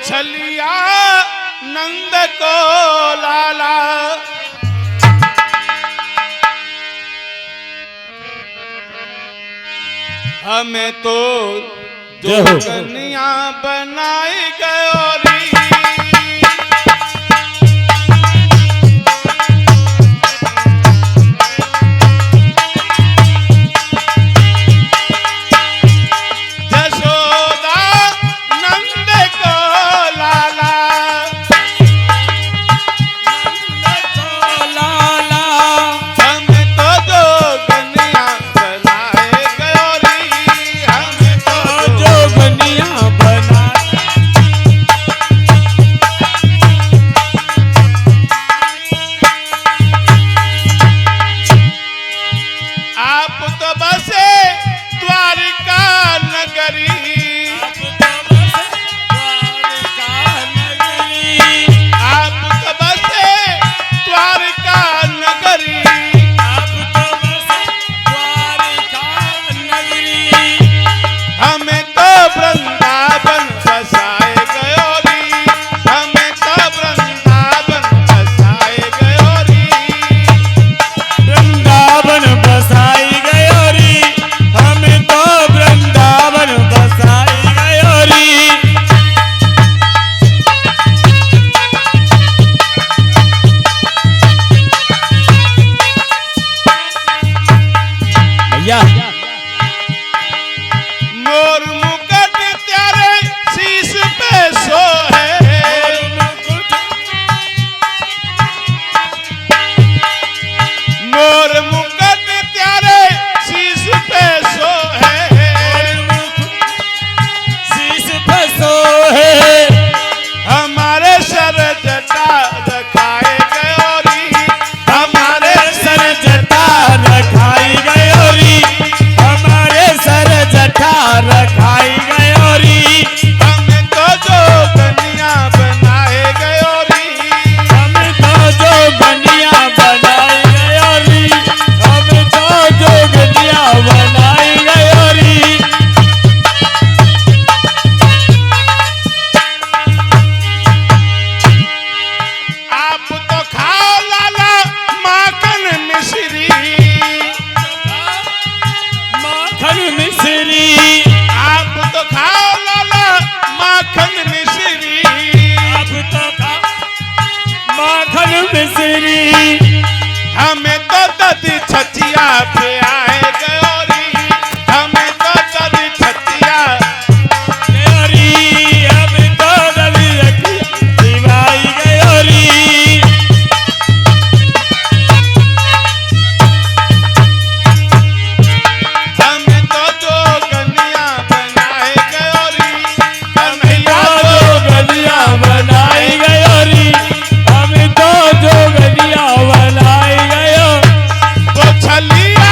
छलिया नंद को लाला, हमें तो जो कन्या बनाई गयोरी। मोर मुकुट तेरे शीश पे सोहे, मोर मुकुट तेरे शीश पे सोहे, शीश पे सोहे, हमारे सर जटा रखाए गयोरी, हमारे सर जटा रखाई गयोरी, हमारे सर जटा रखाई गयोरी। हमें तो जो कन्या बनाए गयोरी, हमें तो जो कन्या बनाई गयोरी, हमें तो जो कन्या बनाई गयोरी। आप तो खाओ लाला माखन मिश्री, माखन मिश्री, आप तो खाओ लाला माखन मिश्री, आप तो माखन मिश्री। हमें तो ददी छचिया पे आए गयोरी, हमें तो ददी छचिया गयोरी, हमें तो ददी दिवाई गयोरी। हमें तो जो कन्या बनाए गयोरी, हमें तो जो कन्या बनाई गयोरी, हमें तो जो कन्या बनाई गयो। वो छलिया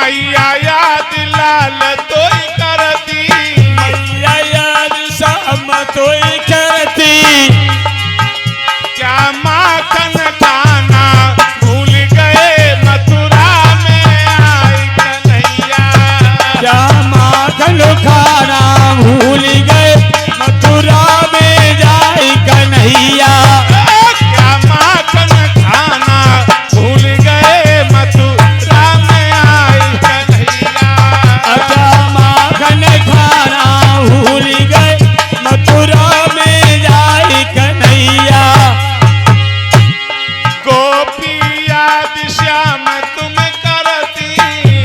मैया याद लाल तोई करती, मैया याद श्याम तोई करती, क्या माखन खाना भूल गए मथुरा में आई कन्हैया, क्या माखन खाना भूल गए मथुरा में जाई कन्हैया, क्या माखन खाना भूल गए मथुरा में आई कन्हैया, अच्छा माखन खाना भूल गए मथुरा में जाई कन्हैया, गोपी याद श्याम तुम करती,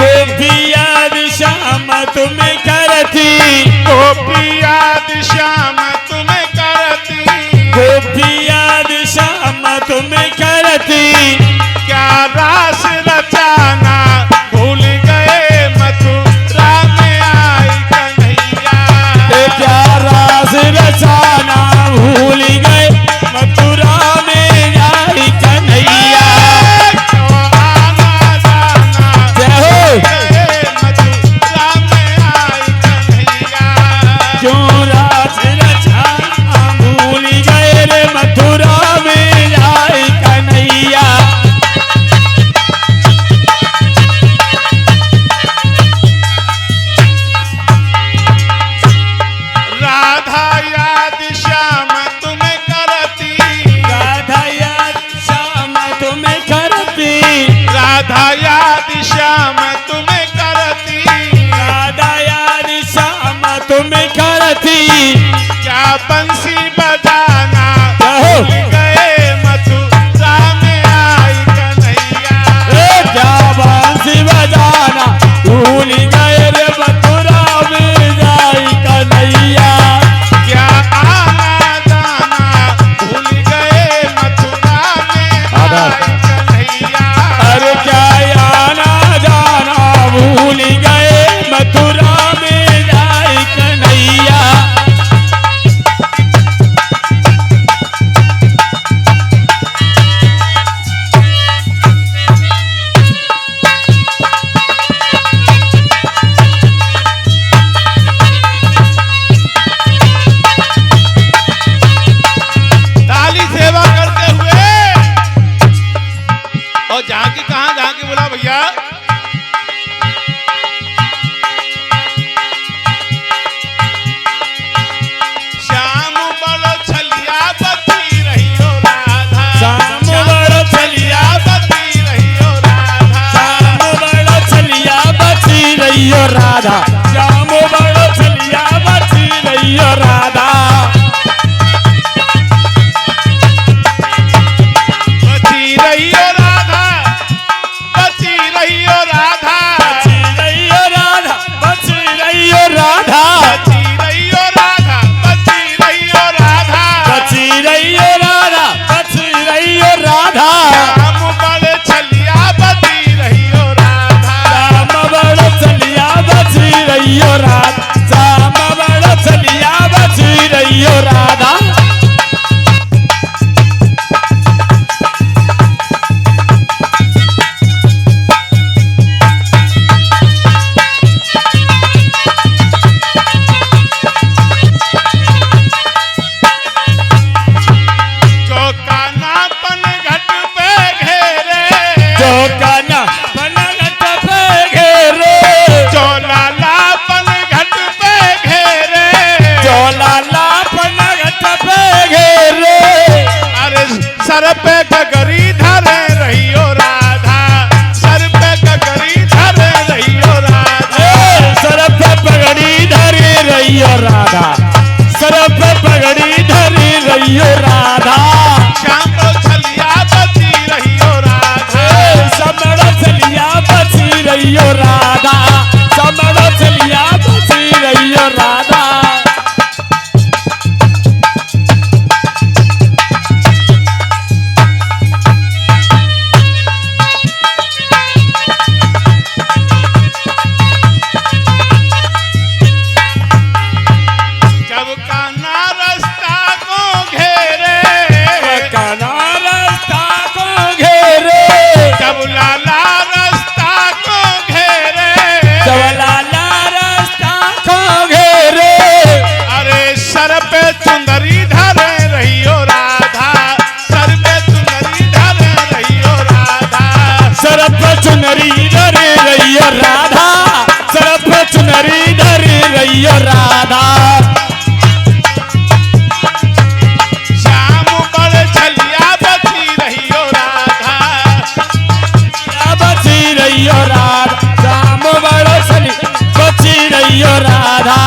गोपी याद श्याम तुम करती, गोपी याद श्याम तुम करती, गोपी याद श्याम तुम करती, क्या रास रचाना भूल गए मथुरा में आई कन्हैया, क्या रास रचाना भूल गए मथुरा में जाई कन्हैया, क्यों आना जाना जय हो गए मथुरा में आई कन्हैया, क्यों रास रचाना भूल गए रे मथुरा में जाई कन्हैया, राधा याद श्याम तुम करती, राधा याद श्याम तुम करती, राधा याद श्याम तुम करती, राधा याद श्याम तुम करती, क्या बंसी बजाना कहो। भूल गए मथुरा में आई कन्हैया, क्या बांसी बजाना भूल गए रे मथुरा में जाई कन्हैया, क्या आना जाना भूल गए मथुरा में आई कन्हैया, अरे क्या आना जाना भूल गए मथुरा में जाई कन्हैया, ताली सेवा करते हुए और झांकी कहाँ झांकी बोला भैया, श्याम बड़ो छलिया बती रही हो राधा, श्याम बड़ो छलिया बती रही हो राधा, श्याम बड़ो छलिया बची रहियो राधा, श्याम बड़ो छलिया बची रहियो राधा, बची रही हो राधा, बची रही हो राधा, बची रहियो राधा, बची रहियो राधा, बची रही हो राधा, बची रही हो राधा, बची रहियो राधा, बची रहियो राधा, श्याम बड़े छलिया बती रही हो राधा, श्याम बड़ो छलिया बची रहियो राधा श्याम बड़ छलिया बची रहियो राधा बची रहियो राधा श्याम बड़ो छली बची रहियो राधा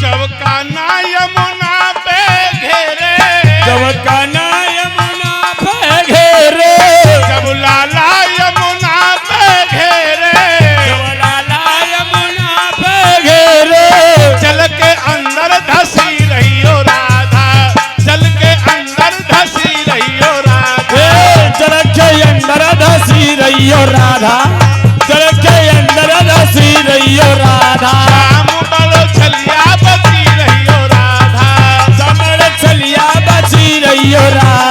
जब कान्हा यमुना पे घेरे जब कान्हा यमुना पे घेरे जब लाला यमुना पे घेरे जब लाला यमुना पे घेरे जल के अंदर धसी रहियो राधा जल के अंदर धसी रहियो राधा जल के अंदर धसी रहियो राधा जल के अंदर धसी रहियो राधा श्याम बड़ो छलिया बची रहियो राधा समर चलिया बची रहियो राधा